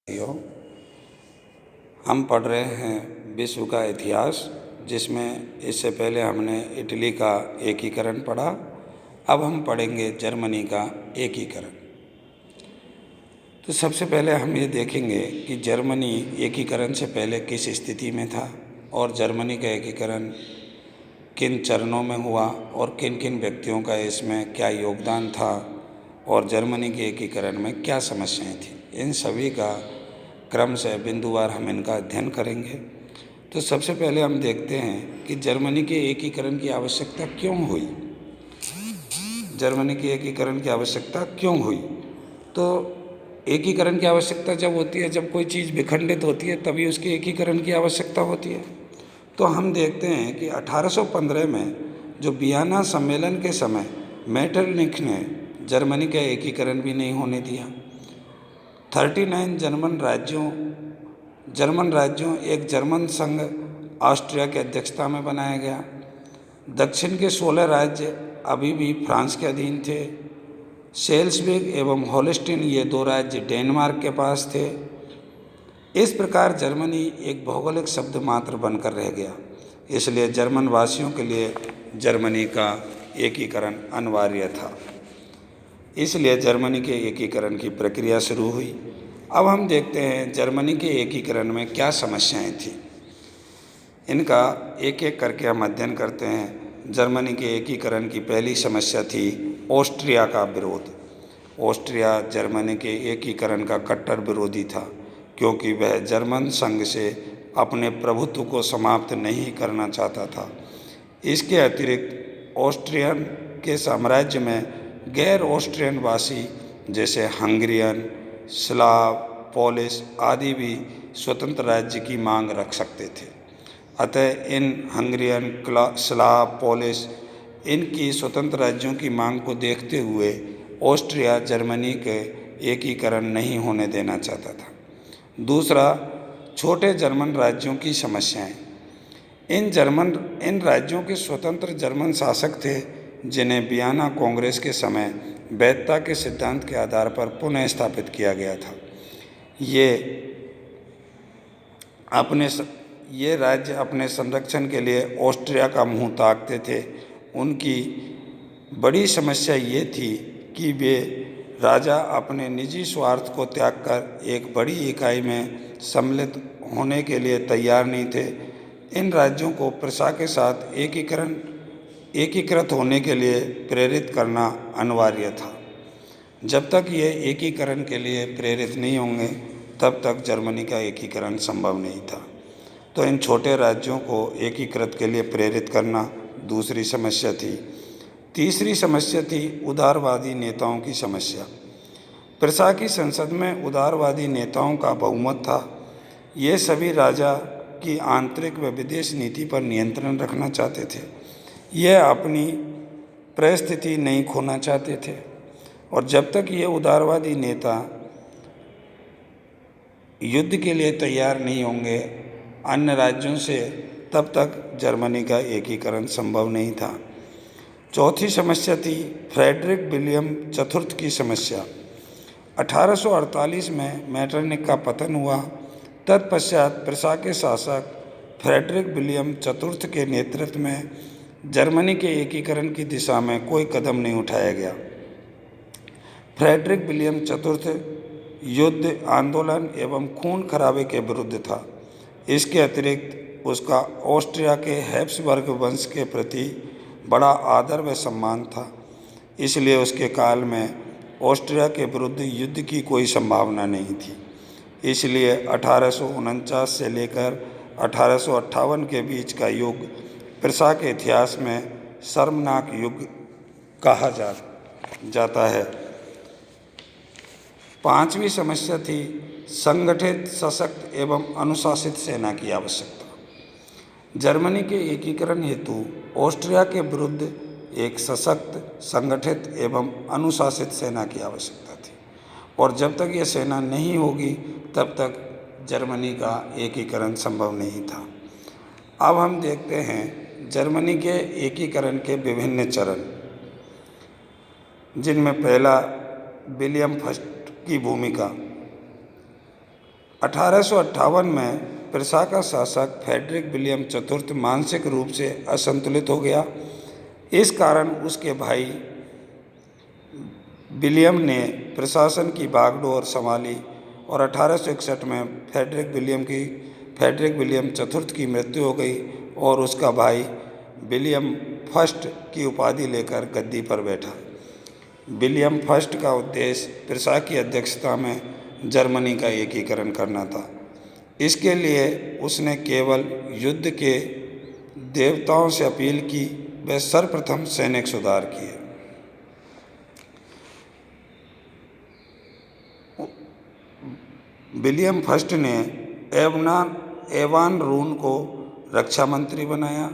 भाइयों, हम पढ़ रहे हैं विश्व का इतिहास, जिसमें इससे पहले हमने इटली का एकीकरण पढ़ा। अब हम पढ़ेंगे जर्मनी का एकीकरण। तो सबसे पहले हम ये देखेंगे कि जर्मनी एकीकरण से पहले किस स्थिति में था और जर्मनी का एकीकरण किन चरणों में हुआ और किन किन व्यक्तियों का इसमें क्या योगदान था और जर्मनी के एकीकरण में क्या समस्याएं थी। इन सभी का क्रम से बिंदुवार हम इनका अध्ययन करेंगे। तो सबसे पहले हम देखते हैं कि जर्मनी के एकीकरण की आवश्यकता क्यों हुई। जर्मनी के एकीकरण की आवश्यकता क्यों हुई? तो एकीकरण की आवश्यकता जब होती है, जब कोई चीज़ विखंडित होती है, तभी उसके एकीकरण की आवश्यकता होती है। तो हम देखते हैं कि 1815 में जो वियना सम्मेलन के समय मेटरनिख ने जर्मनी का एकीकरण भी नहीं होने दिया। 39 जर्मन राज्यों एक जर्मन संघ ऑस्ट्रिया की अध्यक्षता में बनाया गया। दक्षिण के 16 राज्य अभी भी फ्रांस के अधीन थे। सेल्सबिग एवं होल्स्टीन ये 2 राज्य डेनमार्क के पास थे। इस प्रकार जर्मनी एक भौगोलिक शब्द मात्र बनकर रह गया। इसलिए जर्मन वासियों के लिए जर्मनी का एकीकरण अनिवार्य था। इसलिए जर्मनी के एकीकरण की प्रक्रिया शुरू हुई। अब हम देखते हैं जर्मनी के एकीकरण में क्या समस्याएं थी। इनका एक एक करके हम अध्ययन करते हैं। जर्मनी के एकीकरण की पहली समस्या थी ऑस्ट्रिया का विरोध। ऑस्ट्रिया जर्मनी के एकीकरण का कट्टर विरोधी था, क्योंकि वह जर्मन संघ से अपने प्रभुत्व को समाप्त नहीं करना चाहता था। इसके अतिरिक्त ऑस्ट्रियन के साम्राज्य में गैर ऑस्ट्रियन वासी जैसे हंगरियन, स्लाव, पोलिश आदि भी स्वतंत्र राज्य की मांग रख सकते थे। अतः इन हंगरियन, स्लाव, पोलिश इनकी स्वतंत्र राज्यों की मांग को देखते हुए ऑस्ट्रिया जर्मनी के एकीकरण नहीं होने देना चाहता था। दूसरा, छोटे जर्मन राज्यों की समस्याएं। इन राज्यों के स्वतंत्र जर्मन शासक थे, जिन्हें वियना कांग्रेस के समय वैधता के सिद्धांत के आधार पर पुनः स्थापित किया गया था। ये राज्य अपने संरक्षण के लिए ऑस्ट्रिया का मुंह ताकते थे। उनकी बड़ी समस्या ये थी कि वे राजा अपने निजी स्वार्थ को त्याग कर एक बड़ी इकाई में सम्मिलित होने के लिए तैयार नहीं थे। इन राज्यों को प्रशा के साथ एकीकृत होने के लिए प्रेरित करना अनिवार्य था। जब तक ये एकीकरण के लिए प्रेरित नहीं होंगे, तब तक जर्मनी का एकीकरण संभव नहीं था। तो इन छोटे राज्यों को एकीकृत के लिए प्रेरित करना दूसरी समस्या थी। तीसरी समस्या थी उदारवादी नेताओं की समस्या। प्रशा की संसद में उदारवादी नेताओं का बहुमत था। ये सभी राजा की आंतरिक व विदेश नीति पर नियंत्रण रखना चाहते थे। यह अपनी परिस्थिति नहीं खोना चाहते थे, और जब तक ये उदारवादी नेता युद्ध के लिए तैयार नहीं होंगे अन्य राज्यों से, तब तक जर्मनी का एकीकरण संभव नहीं था। चौथी समस्या थी फ्रेडरिक विलियम चतुर्थ की समस्या। 1848 में मेटरनिख का पतन हुआ। तत्पश्चात प्रशा के शासक फ्रेडरिक विलियम चतुर्थ के नेतृत्व में जर्मनी के एकीकरण की दिशा में कोई कदम नहीं उठाया गया। फ्रेडरिक विलियम चतुर्थ युद्ध, आंदोलन एवं खून खराबे के विरुद्ध था। इसके अतिरिक्त उसका ऑस्ट्रिया के हैब्सबर्ग वंश के प्रति बड़ा आदर व सम्मान था। इसलिए उसके काल में ऑस्ट्रिया के विरुद्ध युद्ध की कोई संभावना नहीं थी। इसलिए 1849 से लेकर 1858 के बीच का युग प्रशा के इतिहास में शर्मनाक युग कहा जाता है। पांचवी समस्या थी संगठित, सशक्त एवं अनुशासित सेना की आवश्यकता। जर्मनी के एकीकरण हेतु ऑस्ट्रिया के विरुद्ध एक सशक्त, संगठित एवं अनुशासित सेना की आवश्यकता थी, और जब तक ये सेना नहीं होगी तब तक जर्मनी का एकीकरण संभव नहीं था। अब हम देखते हैं जर्मनी के एकीकरण के विभिन्न चरण, जिनमें पहला विलियम फर्स्ट की भूमिका। 1858 में प्रशा का शासक फ्रेडरिक विलियम चतुर्थ मानसिक रूप से असंतुलित हो गया। इस कारण उसके भाई विलियम ने प्रशासन की बागडोर संभाली और 1861 में फ्रेडरिक विलियम चतुर्थ की मृत्यु हो गई और उसका भाई विलियम फर्स्ट की उपाधि लेकर गद्दी पर बैठा। विलियम फर्स्ट का उद्देश्य प्रशा की अध्यक्षता में जर्मनी का एकीकरण करना था। इसके लिए उसने केवल युद्ध के देवताओं से अपील की। वह सर्वप्रथम सैनिक सुधार किए। विलियम फर्स्ट ने एवान रून को रक्षा मंत्री बनाया,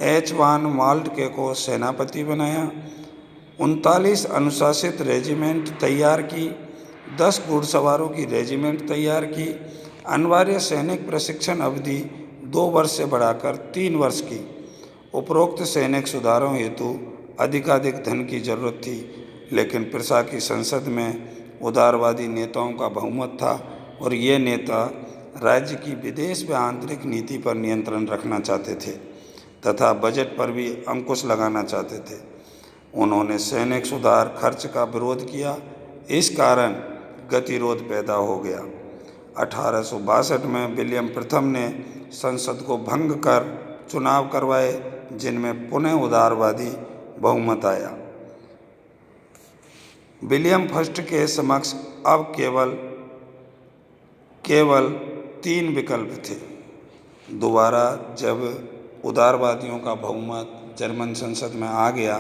एच वान माल्टके को सेनापति बनाया, 39 अनुशासित रेजिमेंट तैयार की, 10 घुड़सवारों की रेजिमेंट तैयार की। अनिवार्य सैनिक प्रशिक्षण अवधि 2 वर्ष से बढ़ाकर 3 वर्ष की। उपरोक्त सैनिक सुधारों हेतु अधिकाधिक धन की जरूरत थी, लेकिन प्रशा की संसद में उदारवादी नेताओं का बहुमत था और ये नेता राज्य की विदेश व आंतरिक नीति पर नियंत्रण रखना चाहते थे तथा बजट पर भी अंकुश लगाना चाहते थे। उन्होंने सैनिक सुधार खर्च का विरोध किया। इस कारण गतिरोध पैदा हो गया। 1862 में विलियम प्रथम ने संसद को भंग कर चुनाव करवाए, जिनमें पुनः उदारवादी बहुमत आया। विलियम फर्स्ट के समक्ष अब केवल 3 विकल्प थे। दोबारा जब उदारवादियों का बहुमत जर्मन संसद में आ गया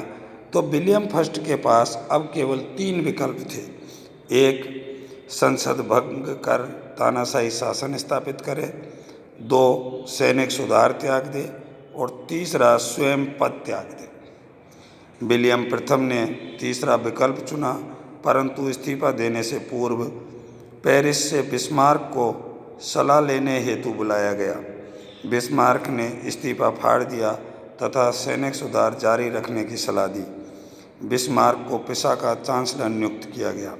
तो विलियम फर्स्ट के पास अब केवल 3 विकल्प थे। एक, संसद भंग कर तानाशाही शासन स्थापित करे। 2, सैनिक सुधार त्याग दे और तीसरा, स्वयं पद त्याग दे। विलियम प्रथम ने तीसरा विकल्प चुना, परंतु इस्तीफा देने से पूर्व पेरिस से बिस्मार्क को सलाह लेने हेतु बुलाया गया। बिस्मार्क ने इस्तीफा फाड़ दिया तथा सैनिक सुधार जारी रखने की सलाह दी। बिस्मार्क को पिसा का चांसलर नियुक्त किया गया।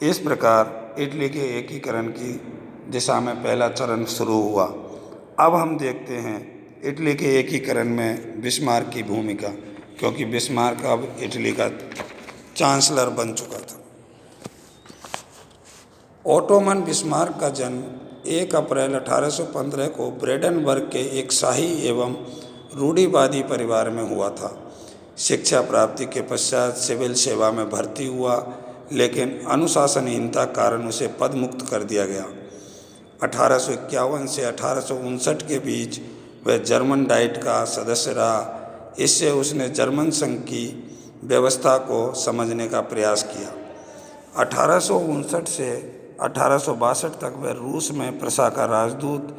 इस प्रकार इटली के एकीकरण की दिशा में पहला चरण शुरू हुआ। अब हम देखते हैं इटली के एकीकरण में बिस्मार्क की भूमिका, क्योंकि बिस्मार्क अब इटली का चांसलर बन चुका था। ओटोमन बिस्मार्क का जन्म 1 अप्रैल 1815 को ब्रेडेनबर्ग के एक शाही एवं रूढ़िवादी परिवार में हुआ था। शिक्षा प्राप्ति के पश्चात सिविल सेवा में भर्ती हुआ, लेकिन अनुशासनहीनता कारण उसे पदमुक्त कर दिया गया। 1851 से 1859 के बीच वह जर्मन डाइट का सदस्य रहा। इससे उसने जर्मन संघ की व्यवस्था को समझने का प्रयास किया। 1859 से 1862 तक वह रूस में प्रशा का राजदूत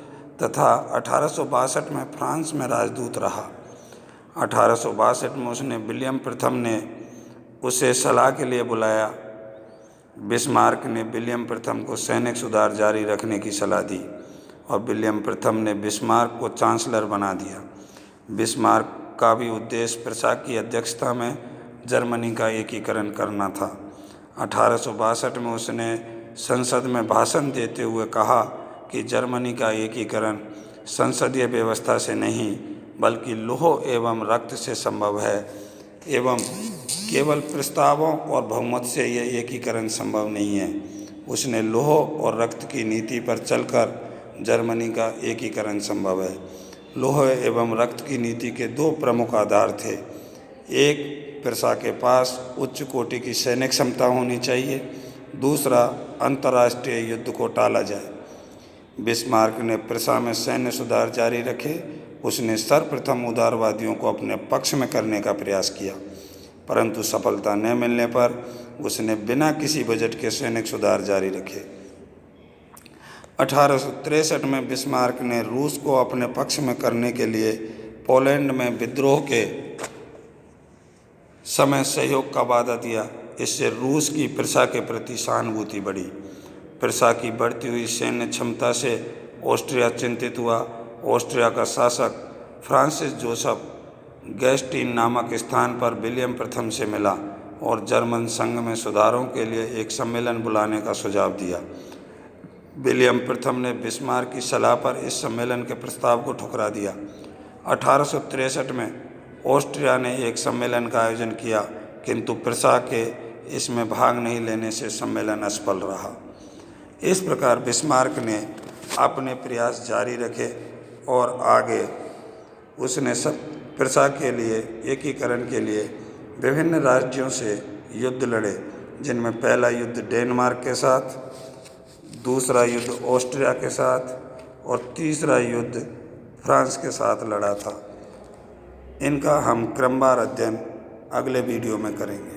तथा 1862 में फ्रांस में राजदूत रहा। 1862 में उसने विलियम प्रथम ने उसे सलाह के लिए बुलाया। बिस्मार्क ने विलियम प्रथम को सैनिक सुधार जारी रखने की सलाह दी और विलियम प्रथम ने बिस्मार्क को चांसलर बना दिया। बिस्मार्क का भी उद्देश्य प्रशा की अध्यक्षता में जर्मनी का एकीकरण करना था। 1862 में उसने संसद में भाषण देते हुए कहा कि जर्मनी का एकीकरण संसदीय व्यवस्था से नहीं बल्कि लौह एवं रक्त से संभव है एवं केवल प्रस्तावों और बहुमत से यह एकीकरण संभव नहीं है। उसने लौह और रक्त की नीति पर चलकर जर्मनी का एकीकरण संभव है। लौह एवं रक्त की नीति के 2 प्रमुख आधार थे। एक, प्रशा के पास उच्च कोटि की सैनिक क्षमता होनी चाहिए। दूसरा, अंतर्राष्ट्रीय युद्ध को टाला जाए। बिस्मार्क ने प्रशा में सैन्य सुधार जारी रखे। उसने सर्वप्रथम उदारवादियों को अपने पक्ष में करने का प्रयास किया, परंतु सफलता न मिलने पर उसने बिना किसी बजट के सैनिक सुधार जारी रखे। 1863 में बिस्मार्क ने रूस को अपने पक्ष में करने के लिए पोलैंड में विद्रोह के समय सहयोग का वादा दिया। इससे रूस की प्रशा के प्रति सहानुभूति बढ़ी। प्रशा की बढ़ती हुई सैन्य क्षमता से ऑस्ट्रिया चिंतित हुआ। ऑस्ट्रिया का शासक फ्रांसिस जोसेफ गैस्टीन नामक स्थान पर विलियम प्रथम से मिला और जर्मन संघ में सुधारों के लिए एक सम्मेलन बुलाने का सुझाव दिया। विलियम प्रथम ने बिस्मार्क की सलाह पर इस सम्मेलन के प्रस्ताव को ठुकरा दिया। 1863 में ऑस्ट्रिया ने एक सम्मेलन का आयोजन किया, किंतु प्रसा के इसमें भाग नहीं लेने से सम्मेलन असफल रहा। इस प्रकार बिस्मार्क ने अपने प्रयास जारी रखे और आगे उसने सब प्रसा के लिए एकीकरण के लिए विभिन्न राज्यों से युद्ध लड़े, जिनमें पहला युद्ध डेनमार्क के साथ, दूसरा युद्ध ऑस्ट्रिया के साथ और तीसरा युद्ध फ्रांस के साथ लड़ा था। इनका हम क्रमवार अध्ययन अगले वीडियो में करेंगे।